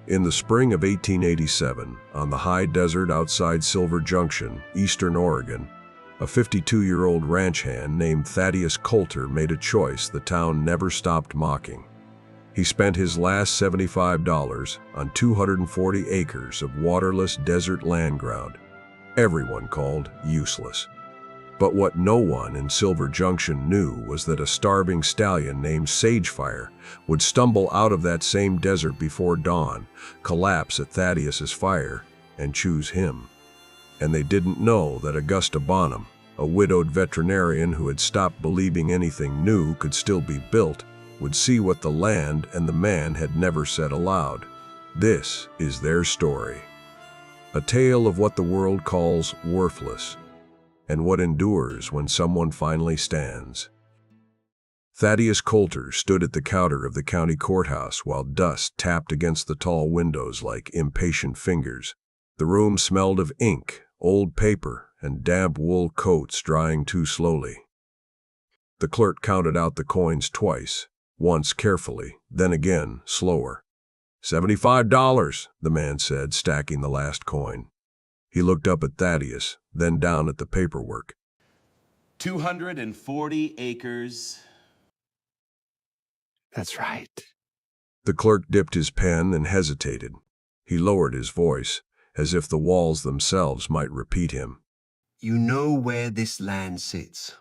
In the spring of 1887, on the high desert outside Silver Junction, eastern Oregon, a 52-year-old ranch hand named Thaddeus Coulter made a choice the town never stopped mocking. He spent his last $75 on 240 acres of waterless desert land ground, everyone called useless. But what no one in Silver Junction knew was that a starving stallion named Sagefire would stumble out of that same desert before dawn, collapse at Thaddeus's fire, and choose him. And they didn't know that Augusta Bonham, a widowed veterinarian who had stopped believing anything new could still be built, would see what the land and the man had never said aloud. This is their story. A tale of what the world calls worthless, and what endures when someone finally stands. Thaddeus Coulter stood at the counter of the county courthouse while dust tapped against the tall windows like impatient fingers. The room smelled of ink, old paper, and damp wool coats drying too slowly. The clerk counted out the coins twice, once carefully, then again, slower. $75, the man said, stacking the last coin. He looked up at Thaddeus, then down at the paperwork. 240 acres. That's right. The clerk dipped his pen and hesitated. He lowered his voice, as if the walls themselves might repeat him. You know where this land sits?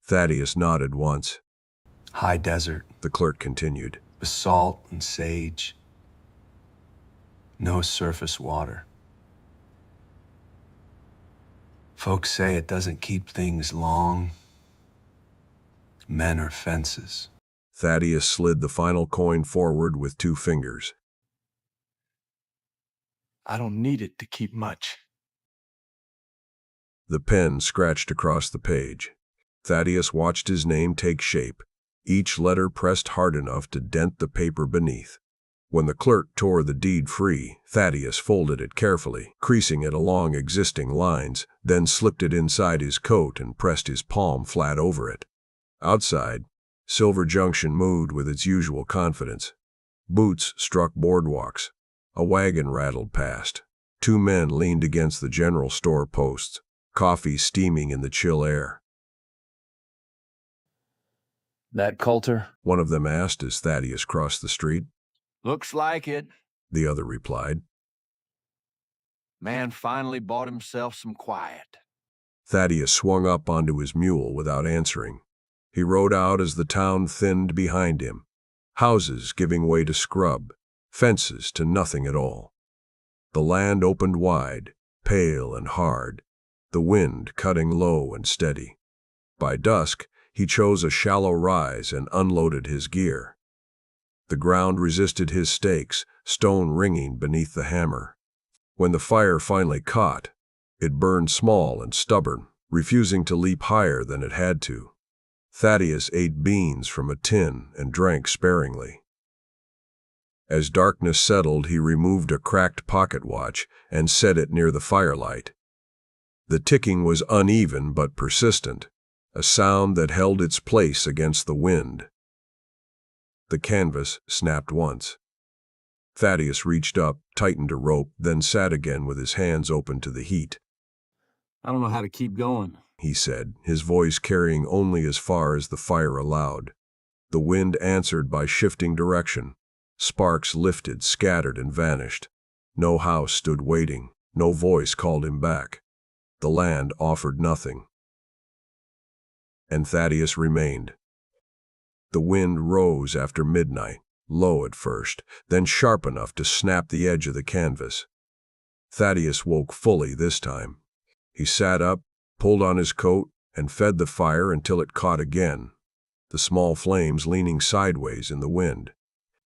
Thaddeus nodded once. High desert, The clerk continued. basalt and sage. No surface water. Folks say it doesn't keep things long. Men are fences. Thaddeus slid the final coin forward with 2 fingers. I don't need it to keep much. The pen scratched across the page. Thaddeus watched his name take shape, each letter pressed hard enough to dent the paper beneath. When the clerk tore the deed free, Thaddeus folded it carefully, creasing it along existing lines, then slipped it inside his coat and pressed his palm flat over it. Outside, Silver Junction moved with its usual confidence. Boots struck boardwalks. A wagon rattled past. 2 men leaned against the general store posts, coffee steaming in the chill air. That Coulter? One of them asked as Thaddeus crossed the street. Looks like it. The other replied. Man finally bought himself some quiet. Thaddeus swung up onto his mule without answering. He rode out as the town thinned behind him, houses giving way to scrub, fences to nothing at all. The land opened wide, pale and hard, the wind cutting low and steady. By dusk, he chose a shallow rise and unloaded his gear. The ground resisted his stakes, stone ringing beneath the hammer. When the fire finally caught, it burned small and stubborn, refusing to leap higher than it had to. Thaddeus ate beans from a tin and drank sparingly. As darkness settled, he removed a cracked pocket watch and set it near the firelight. The ticking was uneven but persistent, a sound that held its place against the wind. The canvas snapped once. Thaddeus reached up, tightened a rope, then sat again with his hands open to the heat. I don't know how to keep going. He said, his voice carrying only as far as the fire allowed. The wind answered by shifting direction. Sparks lifted, scattered, and vanished. No house stood waiting. No voice called him back. The land offered nothing. And Thaddeus remained. The wind rose after midnight, low at first, then sharp enough to snap the edge of the canvas. Thaddeus woke fully this time. He sat up, pulled on his coat, and fed the fire until it caught again, the small flames leaning sideways in the wind.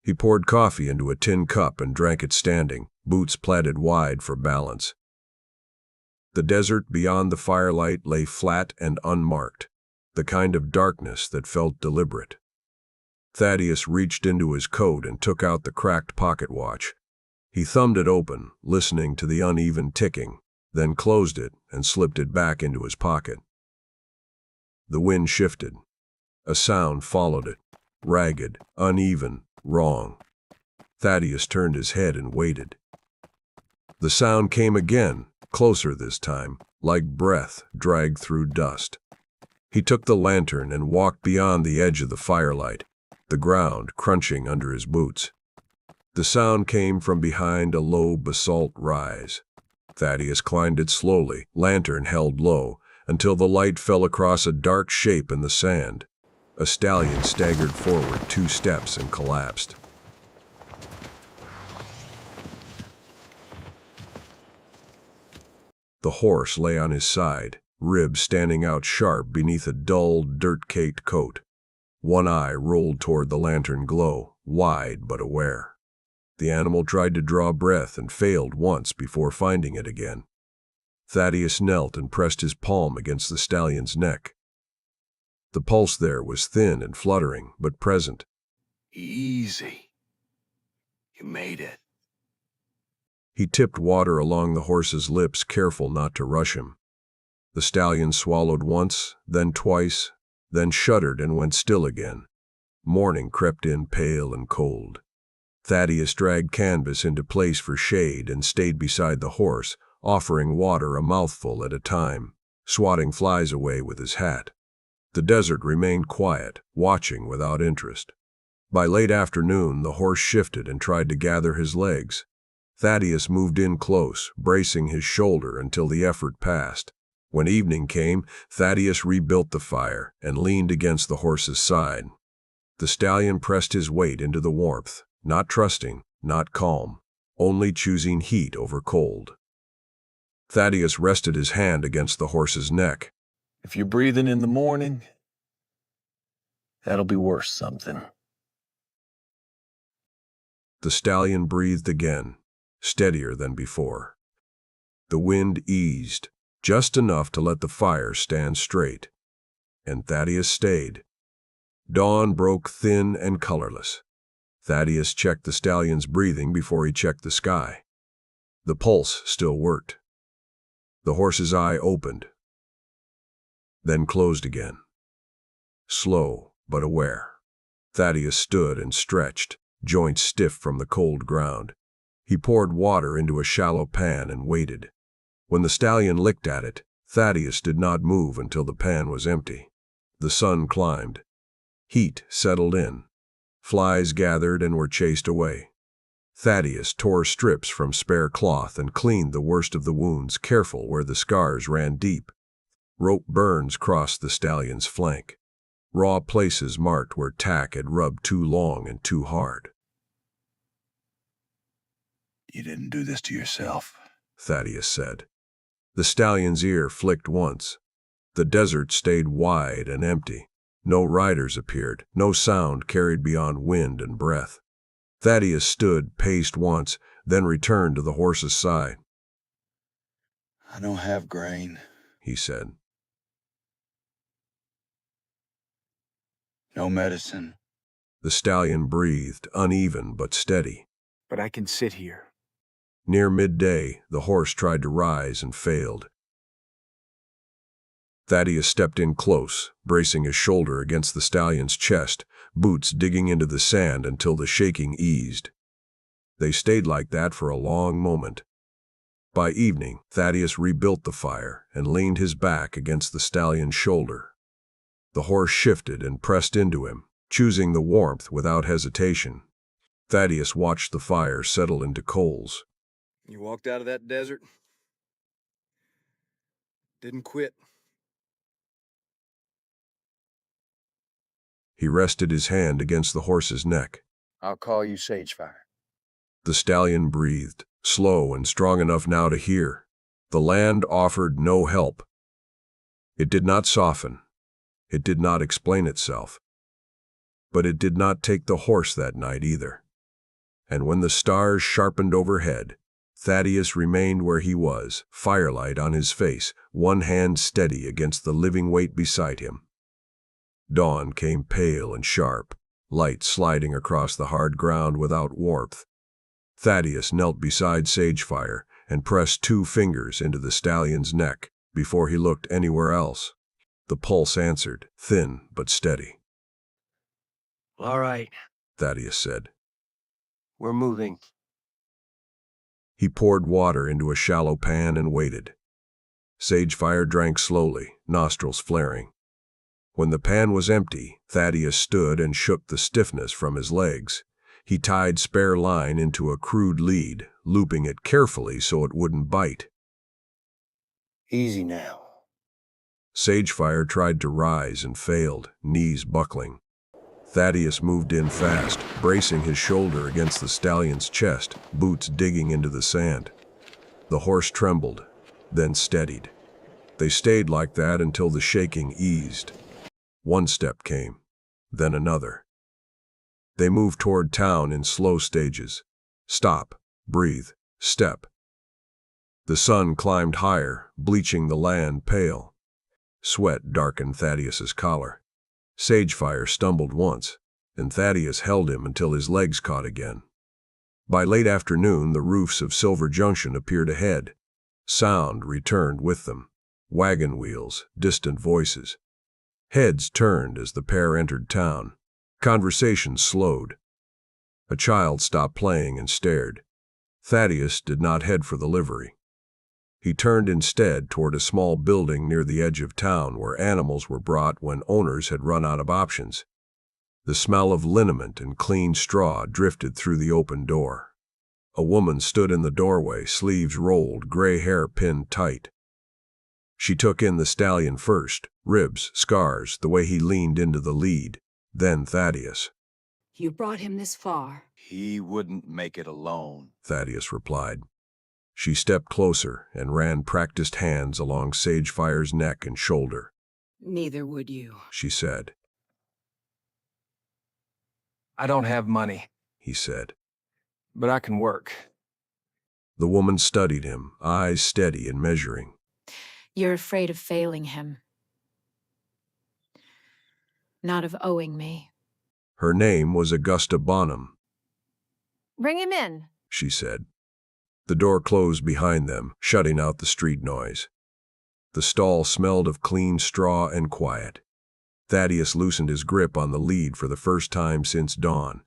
He poured coffee into a tin cup and drank it standing, boots plaited wide for balance. The desert beyond the firelight lay flat and unmarked, the kind of darkness that felt deliberate. Thaddeus reached into his coat and took out the cracked pocket watch. He thumbed it open, listening to the uneven ticking, then closed it and slipped it back into his pocket. The wind shifted. A sound followed it, ragged, uneven, wrong. Thaddeus turned his head and waited. The sound came again, closer this time, like breath dragged through dust. He took the lantern and walked beyond the edge of the firelight, the ground crunching under his boots. The sound came from behind a low basalt rise. Thaddeus climbed it slowly, lantern held low, until the light fell across a dark shape in the sand. A stallion staggered forward 2 steps and collapsed. The horse lay on his side, ribs standing out sharp beneath a dull, dirt-caked coat. One eye rolled toward the lantern glow, wide but aware. The animal tried to draw breath and failed once before finding it again. Thaddeus knelt and pressed his palm against the stallion's neck. The pulse there was thin and fluttering, but present. Easy. You made it. He tipped water along the horse's lips, careful not to rush him. The stallion swallowed once, then twice, then shuddered and went still again. Morning crept in pale and cold. Thaddeus dragged canvas into place for shade and stayed beside the horse, offering water a mouthful at a time, swatting flies away with his hat. The desert remained quiet, watching without interest. By late afternoon, the horse shifted and tried to gather his legs. Thaddeus moved in close, bracing his shoulder until the effort passed. When evening came, Thaddeus rebuilt the fire and leaned against the horse's side. The stallion pressed his weight into the warmth, not trusting, not calm, only choosing heat over cold. Thaddeus rested his hand against the horse's neck. If you're breathing in the morning, that'll be worth something. The stallion breathed again, steadier than before. The wind eased, just enough to let the fire stand straight. And Thaddeus stayed. Dawn broke thin and colorless. Thaddeus checked the stallion's breathing before he checked the sky. The pulse still worked. The horse's eye opened, then closed again. Slow but aware. Thaddeus stood and stretched, joints stiff from the cold ground. He poured water into a shallow pan and waited. When the stallion licked at it, Thaddeus did not move until the pan was empty. The sun climbed. Heat settled in. Flies gathered and were chased away. Thaddeus tore strips from spare cloth and cleaned the worst of the wounds, careful where the scars ran deep. Rope burns crossed the stallion's flank. Raw places marked where tack had rubbed too long and too hard. You didn't do this to yourself, Thaddeus said. The stallion's ear flicked once. The desert stayed wide and empty. No riders appeared, no sound carried beyond wind and breath. Thaddeus stood, paced once, then returned to the horse's side. I don't have grain, He said. no medicine. The stallion breathed, uneven but steady. But I can sit here. Near midday, the horse tried to rise and failed. Thaddeus stepped in close, bracing his shoulder against the stallion's chest, boots digging into the sand until the shaking eased. They stayed like that for a long moment. By evening, Thaddeus rebuilt the fire and leaned his back against the stallion's shoulder. The horse shifted and pressed into him, choosing the warmth without hesitation. Thaddeus watched the fire settle into coals. You walked out of that desert, didn't quit. He rested his hand against the horse's neck. I'll call you Sagefire. The stallion breathed, slow and strong enough now to hear. The land offered no help. It did not soften. It did not explain itself. But it did not take the horse that night either. And when the stars sharpened overhead, Thaddeus remained where he was, firelight on his face, one hand steady against the living weight beside him. Dawn came pale and sharp, light sliding across the hard ground without warmth. Thaddeus knelt beside Sagefire and pressed 2 fingers into the stallion's neck before he looked anywhere else. The pulse answered, thin but steady. All right, Thaddeus said. We're moving. He poured water into a shallow pan and waited. Sagefire drank slowly, nostrils flaring. When the pan was empty, Thaddeus stood and shook the stiffness from his legs. He tied spare line into a crude lead, looping it carefully so it wouldn't bite. Easy now. Sagefire tried to rise and failed, knees buckling. Thaddeus moved in fast, bracing his shoulder against the stallion's chest, boots digging into the sand. The horse trembled, then steadied. They stayed like that until the shaking eased. One step came, then another. They moved toward town in slow stages. Stop, breathe, step. The sun climbed higher, bleaching the land pale. Sweat darkened Thaddeus's collar. Sagefire stumbled once, and Thaddeus held him until his legs caught again. By late afternoon, the roofs of Silver Junction appeared ahead. Sound returned with them. Wagon wheels, distant voices. Heads turned as the pair entered town. Conversation slowed. A child stopped playing and stared. Thaddeus did not head for the livery. He turned instead toward a small building near the edge of town where animals were brought when owners had run out of options. The smell of liniment and clean straw drifted through the open door. A woman stood in the doorway, sleeves rolled, gray hair pinned tight. She took in the stallion first, ribs, scars, the way he leaned into the lead, then Thaddeus. You brought him this far. He wouldn't make it alone. Thaddeus replied. She stepped closer and ran practiced hands along Sagefire's neck and shoulder. Neither would you. She said. I don't have money, He said. but I can work. The woman studied him, eyes steady and measuring. You're afraid of failing him. Not of owing me. Her name was Augusta Bonham, Bring him in. she said. The door closed behind them, shutting out the street noise. The stall smelled of clean straw and quiet. Thaddeus loosened his grip on the lead for the first time since dawn.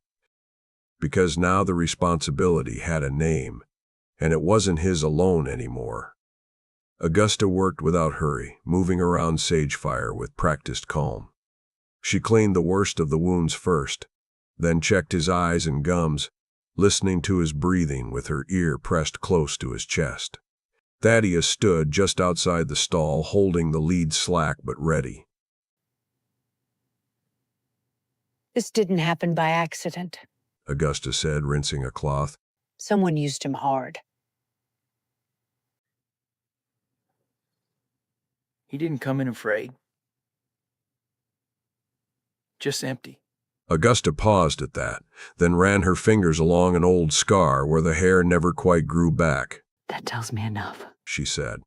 Because now the responsibility had a name, and it wasn't his alone anymore. Augusta worked without hurry, moving around Sagefire with practiced calm. She cleaned the worst of the wounds first, then checked his eyes and gums, listening to his breathing with her ear pressed close to his chest. Thaddeus stood just outside the stall, holding the lead slack but ready. This didn't happen by accident. Augusta said, rinsing a cloth. Someone used him hard. He didn't come in afraid. Just empty. Augusta paused at that, then ran her fingers along an old scar where the hair never quite grew back. That tells me enough. She said.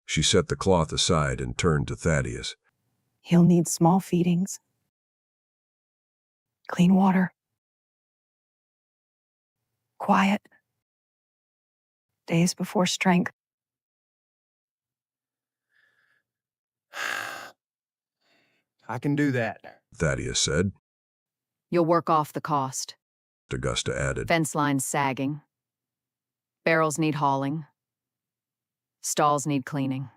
She set the cloth aside and turned to Thaddeus. He'll need small feedings. Clean water. Quiet. Days before strength. I can do that. Thaddeus said. You'll work off the cost. Augusta added. Fence lines sagging. Barrels need hauling. Stalls need cleaning.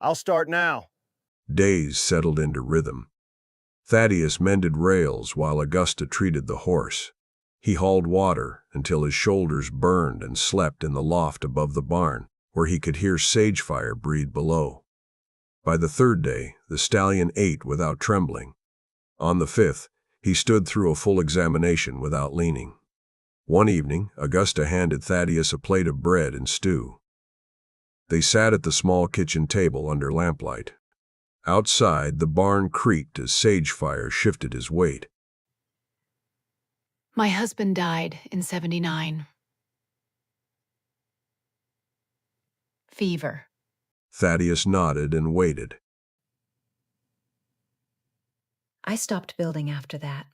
I'll start now. Days settled into rhythm. Thaddeus mended rails while Augusta treated the horse. He hauled water until his shoulders burned and slept in the loft above the barn, where he could hear Sagefire breathe below. By the third day, the stallion ate without trembling. On the fifth, he stood through a full examination without leaning. One evening, Augusta handed Thaddeus a plate of bread and stew. They sat at the small kitchen table under lamplight. Outside, the barn creaked as Sagefire shifted his weight. My husband died in 79. Fever. Thaddeus nodded and waited. I stopped building after that.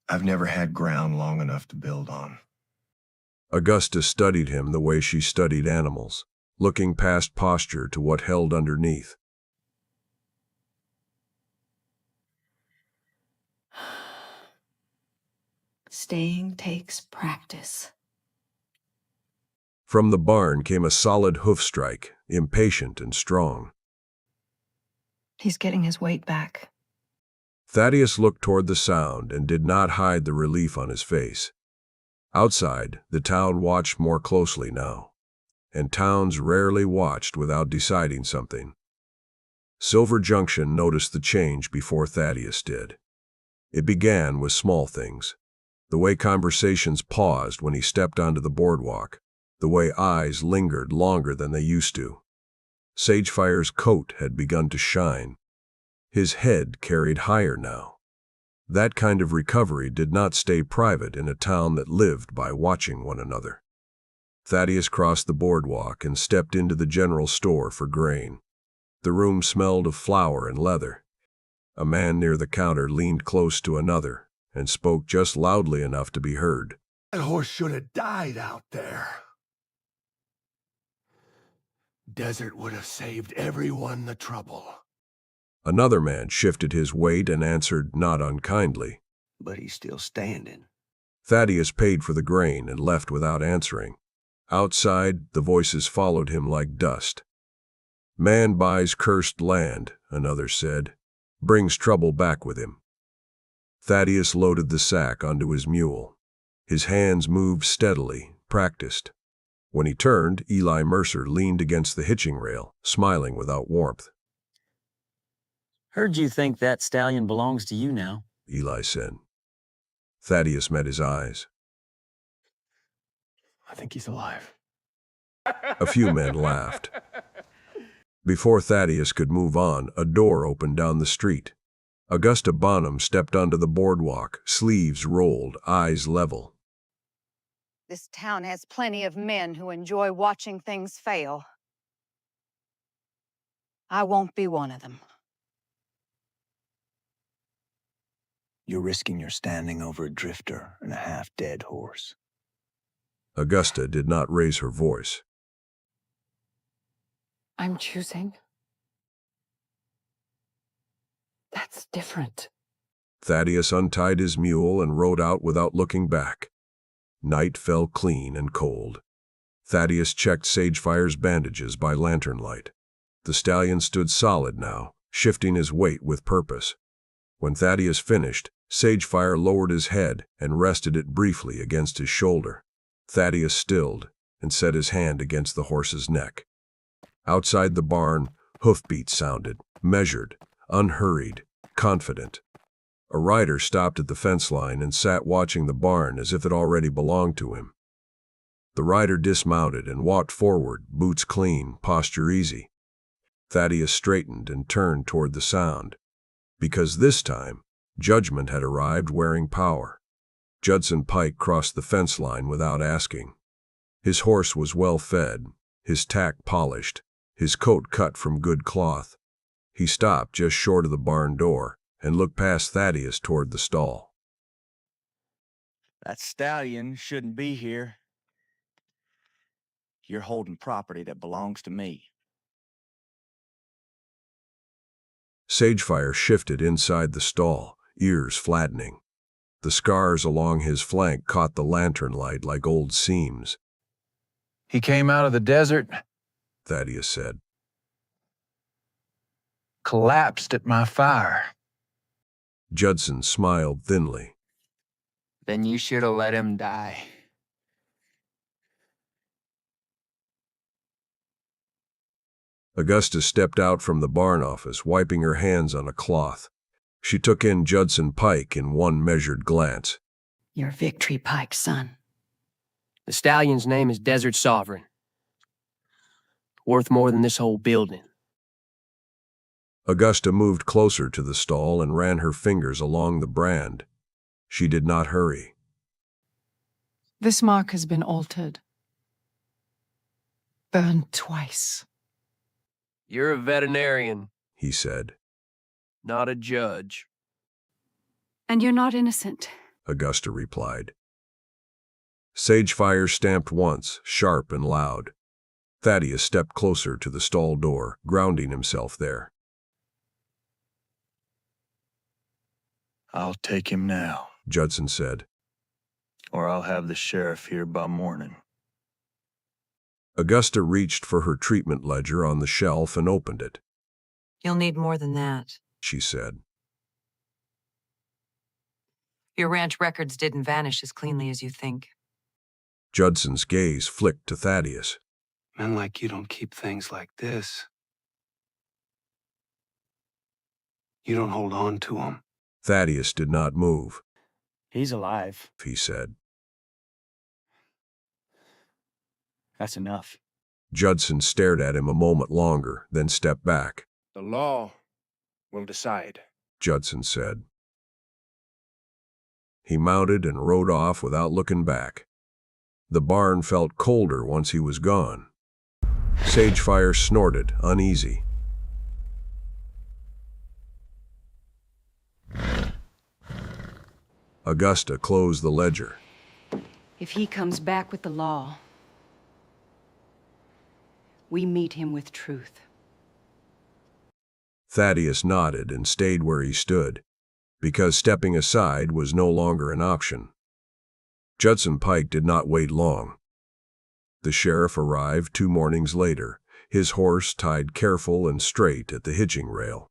I've never had ground long enough to build on. Augusta studied him the way she studied animals, looking past posture to what held underneath. Staying takes practice. From the barn came a solid hoof strike, impatient and strong. He's getting his weight back. Thaddeus looked toward the sound and did not hide the relief on his face. Outside, the town watched more closely now, and towns rarely watched without deciding something. Silver Junction noticed the change before Thaddeus did. It began with small things. The way conversations paused when he stepped onto the boardwalk, the way eyes lingered longer than they used to. Sagefire's coat had begun to shine. His head carried higher now. That kind of recovery did not stay private in a town that lived by watching one another. Thaddeus crossed the boardwalk and stepped into the general store for grain. The room smelled of flour and leather. A man near the counter leaned close to another and spoke just loudly enough to be heard. That horse should have died out there. Desert would have saved everyone the trouble. Another man shifted his weight and answered not unkindly. But he's still standing. Thaddeus paid for the grain and left without answering. Outside, the voices followed him like dust. Man buys cursed land, another said. Brings trouble back with him. Thaddeus loaded the sack onto his mule. His hands moved steadily, practiced. When he turned, Eli Mercer leaned against the hitching rail, smiling without warmth. Heard you think that stallion belongs to you now, Eli said. Thaddeus met his eyes. I think he's alive. A few men laughed. Before Thaddeus could move on, a door opened down the street. Augusta Bonham stepped onto the boardwalk, sleeves rolled, eyes level. This town has plenty of men who enjoy watching things fail. I won't be one of them. You're risking your standing over a drifter and a half-dead horse. Augusta did not raise her voice. I'm choosing. That's different. Thaddeus untied his mule and rode out without looking back. Night fell clean and cold. Thaddeus checked Sagefire's bandages by lantern light. The stallion stood solid now, shifting his weight with purpose. When Thaddeus finished, Sagefire lowered his head and rested it briefly against his shoulder. Thaddeus stilled and set his hand against the horse's neck. Outside the barn, hoofbeats sounded, measured, unhurried, confident. A rider stopped at the fence line and sat watching the barn as if it already belonged to him. The rider dismounted and walked forward, boots clean, posture easy. Thaddeus straightened and turned toward the sound. Because this time, judgment had arrived wearing power. Judson Pike crossed the fence line without asking. His horse was well fed, his tack polished, his coat cut from good cloth. He stopped just short of the barn door and looked past Thaddeus toward the stall. That stallion shouldn't be here. You're holding property that belongs to me. Sagefire shifted inside the stall, ears flattening. The scars along his flank caught the lantern light like old seams. He came out of the desert, Thaddeus said. collapsed at my fire. Judson smiled thinly. then you should have let him die. Augusta stepped out from the barn office, wiping her hands on a cloth. She took in Judson Pike in one measured glance. Your victory, Pike, son. The stallion's name is Desert Sovereign. Worth more than this whole building. Augusta moved closer to the stall and ran her fingers along the brand. She did not hurry. This mark has been altered. Burned twice. You're a veterinarian, He said. not a judge. And you're not innocent. Augusta replied. Sagefire stamped once, sharp and loud. Thaddeus stepped closer to the stall door, grounding himself there. I'll take him now, Judson said. or I'll have the sheriff here by morning. Augusta reached for her treatment ledger on the shelf and opened it. You'll need more than that. She said. Your ranch records didn't vanish as cleanly as you think. Judson's gaze flicked to Thaddeus. Men like you don't keep things like this. You don't hold on to them. Thaddeus did not move. He's alive. He said. That's enough. Judson stared at him a moment longer, then stepped back. The law will decide, Judson said. He mounted and rode off without looking back. The barn felt colder once he was gone. Sagefire snorted, uneasy. Augusta closed the ledger. If he comes back with the law, we meet him with truth. Thaddeus nodded and stayed where he stood, because stepping aside was no longer an option. Judson Pike did not wait long. The sheriff arrived 2 mornings later, his horse tied careful and straight at the hitching rail.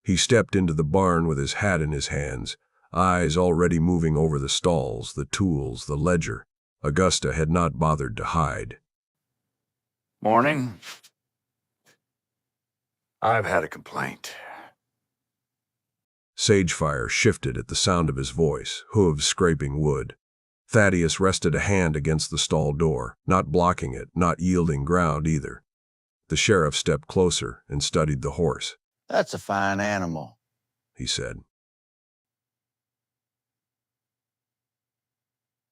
He stepped into the barn with his hat in his hands, eyes already moving over the stalls, the tools, the ledger. Augusta had not bothered to hide. Morning. I've had a complaint. Sagefire shifted at the sound of his voice, hooves scraping wood. Thaddeus rested a hand against the stall door, not blocking it, not yielding ground either. The sheriff stepped closer and studied the horse. That's a fine animal, He said.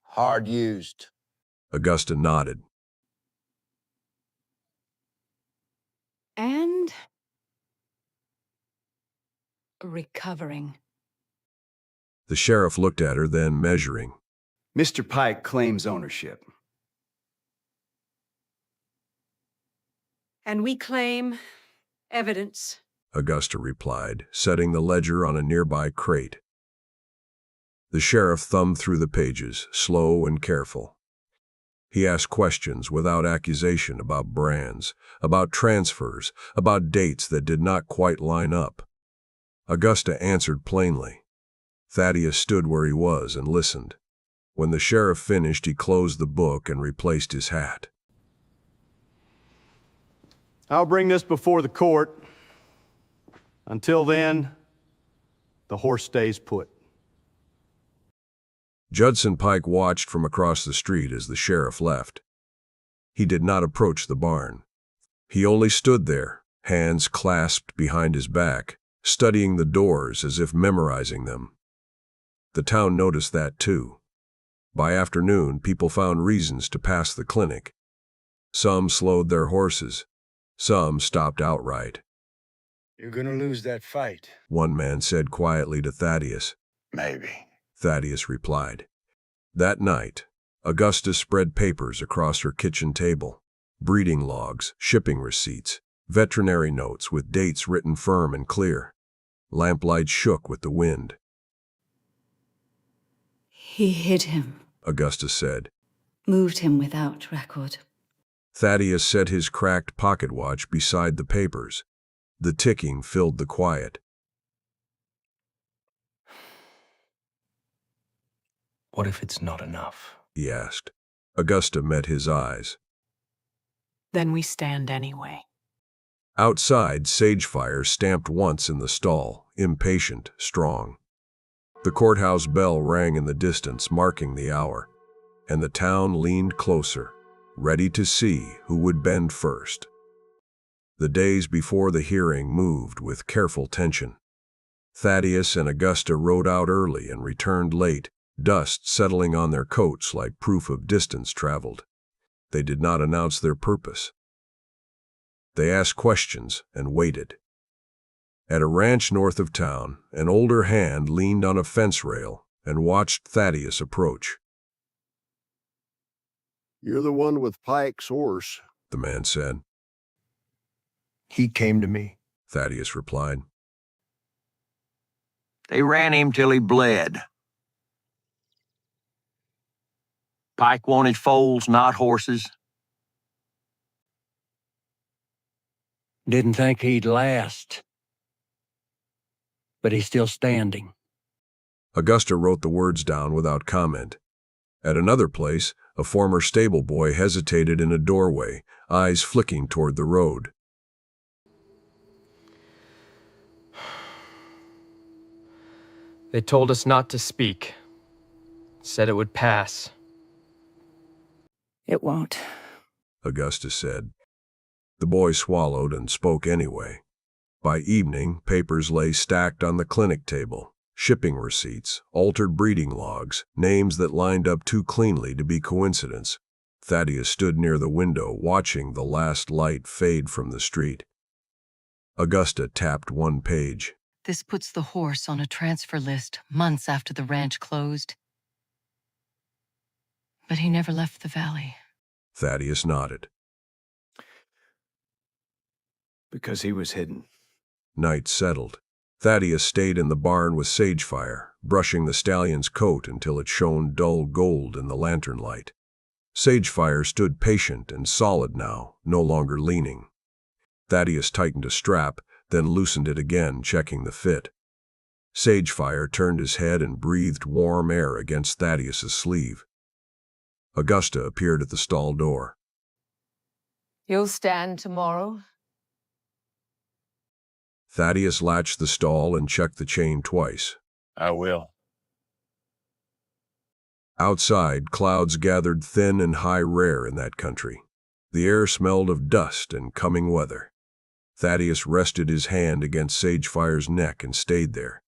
hard used. Augusta nodded. And recovering. The sheriff looked at her, then measuring. Mr. Pike claims ownership. And we claim evidence. Augusta replied, setting the ledger on a nearby crate. The sheriff thumbed through the pages, slow and careful. He asked questions without accusation about brands, about transfers, about dates that did not quite line up. Augusta answered plainly. Thaddeus stood where he was and listened. When the sheriff finished, he closed the book and replaced his hat. I'll bring this before the court. Until then, the horse stays put. Judson Pike watched from across the street as the sheriff left. He did not approach the barn. He only stood there, hands clasped behind his back, studying the doors as if memorizing them. The town noticed that too. By afternoon, people found reasons to pass the clinic. Some slowed their horses. Some stopped outright. You're gonna lose that fight. One man said quietly to Thaddeus. Maybe. Thaddeus replied. That night, Augusta spread papers across her kitchen table. Breeding logs, shipping receipts, veterinary notes with dates written firm and clear. Lamplight shook with the wind. He hid him, Augusta said. moved him without record. Thaddeus set his cracked pocket watch beside the papers. The ticking filled the quiet. What if it's not enough? He asked. Augusta met his eyes. Then we stand anyway. Outside, Sagefire stamped once in the stall, impatient, strong. The courthouse bell rang in the distance, marking the hour, and the town leaned closer, ready to see who would bend first. The days before the hearing moved with careful tension. Thaddeus and Augusta rode out early and returned late, dust settling on their coats like proof of distance traveled. They did not announce their purpose. They asked questions and waited. At a ranch north of town, an older hand leaned on a fence rail and watched Thaddeus approach. You're the one with Pike's horse. the man said. He came to me. Thaddeus replied. They ran him till he bled. Pike wanted foals, not horses. Didn't think he'd last. But he's still standing. Augusta wrote the words down without comment. At another place, a former stable boy hesitated in a doorway, eyes flicking toward the road. They told us not to speak. Said it would pass. It won't. Augusta said. The boy swallowed and spoke anyway. By evening, papers lay stacked on the clinic table. Shipping receipts, altered breeding logs, names that lined up too cleanly to be coincidence. Thaddeus stood near the window, watching the last light fade from the street. Augusta tapped one page. This puts the horse on a transfer list months after the ranch closed. But he never left the valley. Thaddeus nodded. Because he was hidden. Night settled. Thaddeus stayed in the barn with Sagefire, brushing the stallion's coat until it shone dull gold in the lantern light. Sagefire stood patient and solid now, no longer leaning. Thaddeus tightened a strap, then loosened it again, checking the fit. Sagefire turned his head and breathed warm air against Thaddeus's sleeve. Augusta appeared at the stall door. You'll stand tomorrow? Thaddeus latched the stall and checked the chain twice. I will. Outside, clouds gathered thin and high rare in that country. The air smelled of dust and coming weather. Thaddeus rested his hand against Sagefire's neck and stayed there.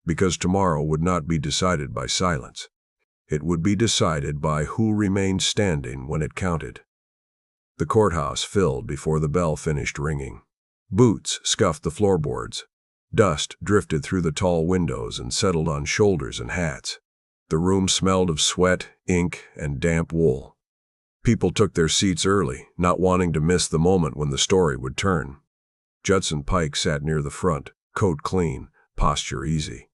Because tomorrow would not be decided by silence. It would be decided by who remained standing when it counted. The courthouse filled before the bell finished ringing. Boots scuffed the floorboards. Dust drifted through the tall windows and settled on shoulders and hats. The room smelled of sweat, ink, and damp wool. People took their seats early, not wanting to miss the moment when the story would turn. Judson Pike sat near the front, coat clean, posture easy.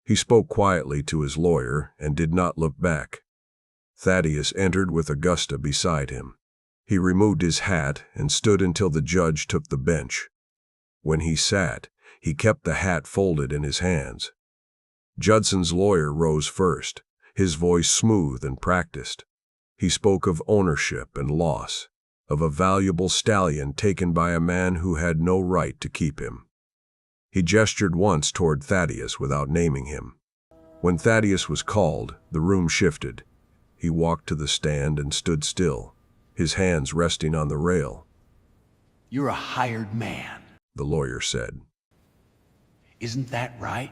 He spoke quietly to his lawyer and did not look back. Thaddeus entered with Augusta beside him. He removed his hat and stood until the judge took the bench. When he sat, he kept the hat folded in his hands. Judson's lawyer rose first, his voice smooth and practiced. He spoke of ownership and loss, of a valuable stallion taken by a man who had no right to keep him. He gestured once toward Thaddeus without naming him. When Thaddeus was called, the room shifted. He walked to the stand and stood still, his hands resting on the rail. You're a hired man. The lawyer said. Isn't that right?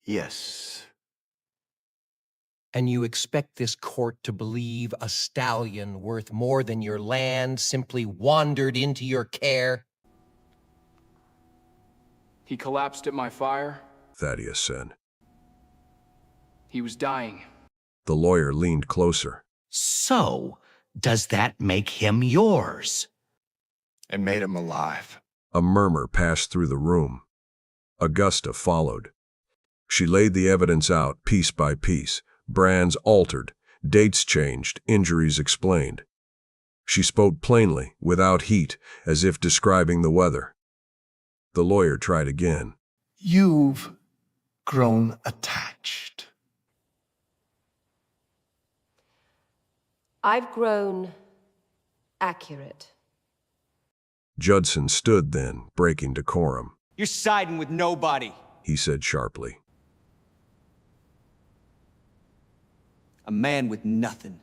Yes. And you expect this court to believe a stallion worth more than your land simply wandered into your care? He collapsed at my fire. Thaddeus said. He was dying. The lawyer leaned closer. So, does that make him yours? It made him alive. A murmur passed through the room. Augusta followed. She laid the evidence out piece by piece, brands altered, dates changed, injuries explained. She spoke plainly, without heat, as if describing the weather. The lawyer tried again. You've grown attached. I've grown accurate. Judson stood then, breaking decorum. You're siding with nobody. He said sharply. A man with nothing.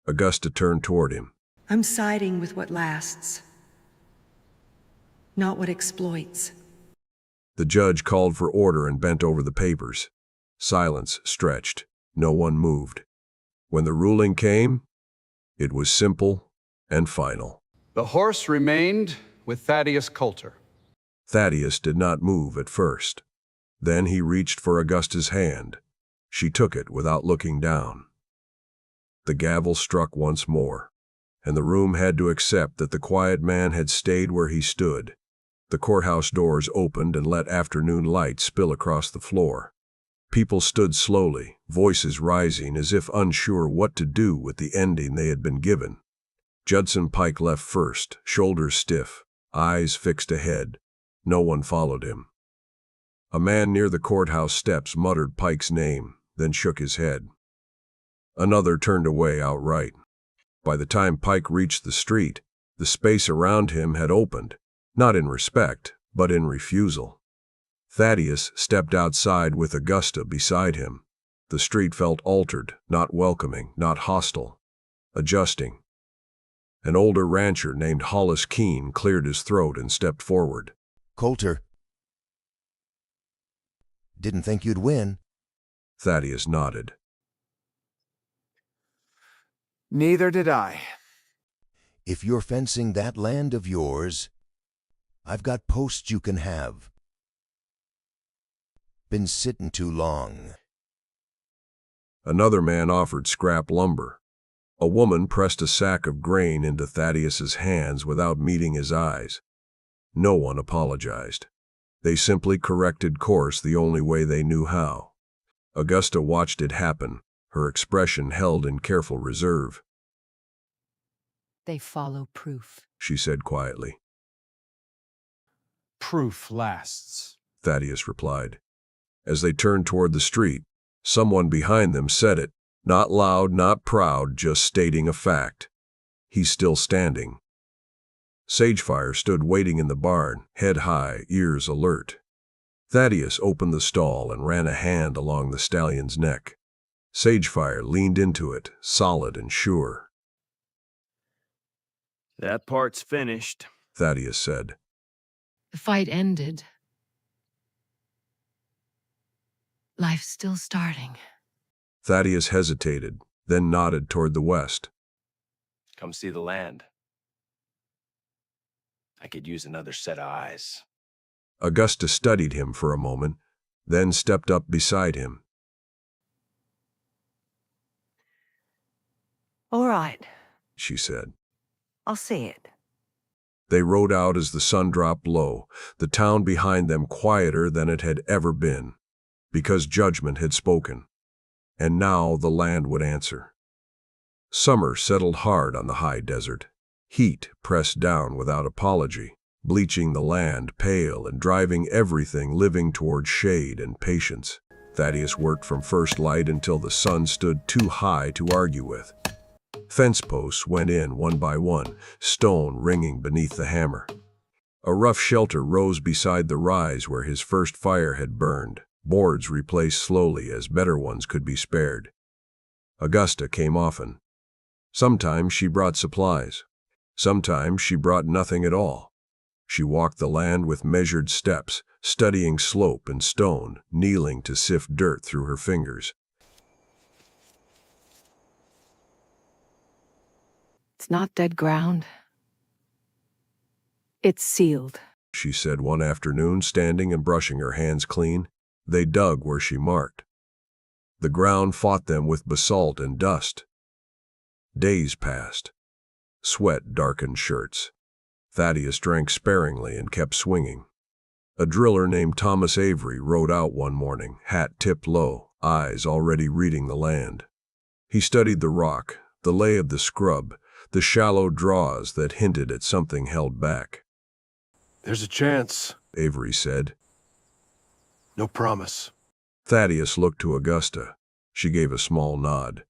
Augusta turned toward him. I'm siding with what lasts, not what exploits. The judge called for order and bent over the papers. Silence stretched. No one moved. When the ruling came, it was simple and final. The horse remained with Thaddeus Coulter. Thaddeus did not move at first. Then he reached for Augusta's hand. She took it without looking down. The gavel struck once more, and the room had to accept that the quiet man had stayed where he stood. The courthouse doors opened and let afternoon light spill across the floor. People stood slowly, voices rising as if unsure what to do with the ending they had been given. Judson Pike left first, shoulders stiff, eyes fixed ahead. No one followed him. A man near the courthouse steps muttered Pike's name, then shook his head. Another turned away outright. By the time Pike reached the street, the space around him had opened, not in respect, but in refusal. Thaddeus stepped outside with Augusta beside him. The street felt altered, not welcoming, not hostile. Adjusting. An older rancher named Hollis Keene cleared his throat and stepped forward. Coulter. Didn't think you'd win. Thaddeus nodded. Neither did I. If you're fencing that land of yours, I've got posts you can have. Been sitting too long. Another man offered scrap lumber. A woman pressed a sack of grain into Thaddeus's hands without meeting his eyes. No one apologized. They simply corrected course the only way they knew how. Augusta watched it happen, her expression held in careful reserve. They follow proof, She said quietly. Proof lasts, Thaddeus replied. As they turned toward the street, someone behind them said it, not loud, not proud, just stating a fact. He's still standing. Sagefire stood waiting in the barn, head high, ears alert. Thaddeus opened the stall and ran a hand along the stallion's neck. Sagefire leaned into it, solid and sure. That part's finished, Thaddeus said. The fight ended. Life's still starting. Thaddeus hesitated, then nodded toward the west. Come see the land. I could use another set of eyes. Augusta studied him for a moment, then stepped up beside him. All right, She said. I'll see it. They rode out as the sun dropped low, the town behind them quieter than it had ever been, because judgment had spoken. And now the land would answer. Summer settled hard on the high desert. Heat pressed down without apology, bleaching the land pale and driving everything living toward shade and patience. Thaddeus worked from first light until the sun stood too high to argue with. Fence posts went in one by one, stone ringing beneath the hammer. A rough shelter rose beside the rise where his first fire had burned, boards replaced slowly as better ones could be spared. Augusta came often. Sometimes she brought supplies. Sometimes she brought nothing at all. She walked the land with measured steps, studying slope and stone, kneeling to sift dirt through her fingers. It's not dead ground. It's sealed, She said one afternoon, standing and brushing her hands clean. They dug where she marked. The ground fought them with basalt and dust. Days passed. Sweat darkened shirts. Thaddeus drank sparingly and kept swinging. A driller named Thomas Avery rode out one morning, hat tipped low, eyes already reading the land. He studied the rock, the lay of the scrub, the shallow draws that hinted at something held back. There's a chance, Avery said. No promise. Thaddeus looked to Augusta. She gave a small nod.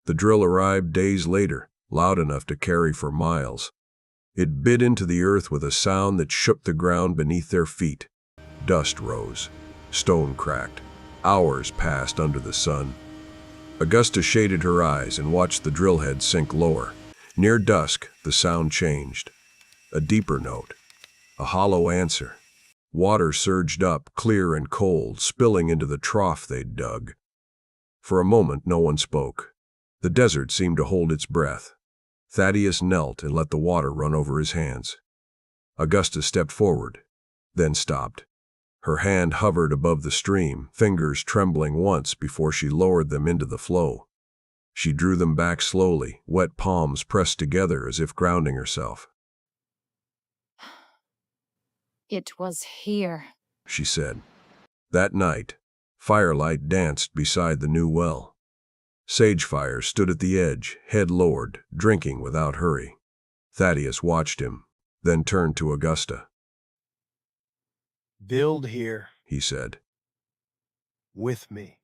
The drill arrived days later, loud enough to carry for miles. It bit into the earth with a sound that shook the ground beneath their feet. Dust rose. Stone cracked. Hours passed under the sun. Augusta shaded her eyes and watched the drill head sink lower. Near dusk, the sound changed. A deeper note. A hollow answer. Water surged up, clear and cold, spilling into the trough they'd dug. For a moment, no one spoke. The desert seemed to hold its breath. Thaddeus knelt and let the water run over his hands. Augusta stepped forward, then stopped. Her hand hovered above the stream, fingers trembling once before she lowered them into the flow. She drew them back slowly, wet palms pressed together as if grounding herself. It was here. She said. That night, firelight danced beside the new well. Sagefire stood at the edge, head lowered, drinking without hurry. Thaddeus watched him, then turned to Augusta. Build here. He said. With me.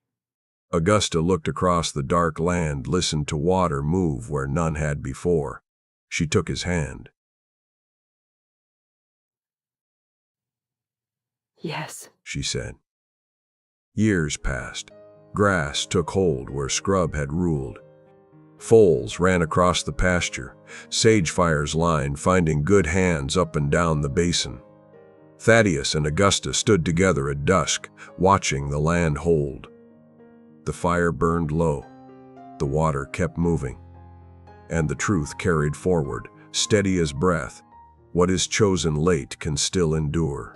Augusta looked across the dark land, listened to water move where none had before. She took his hand. Yes, She said. Years passed. Grass took hold where scrub had ruled. Foals ran across the pasture, Sagefires line finding good hands up and down the basin. Thaddeus and Augusta stood together at dusk, watching the land hold. The fire burned low. The water kept moving. And the truth carried forward, steady as breath. What is chosen late can still endure.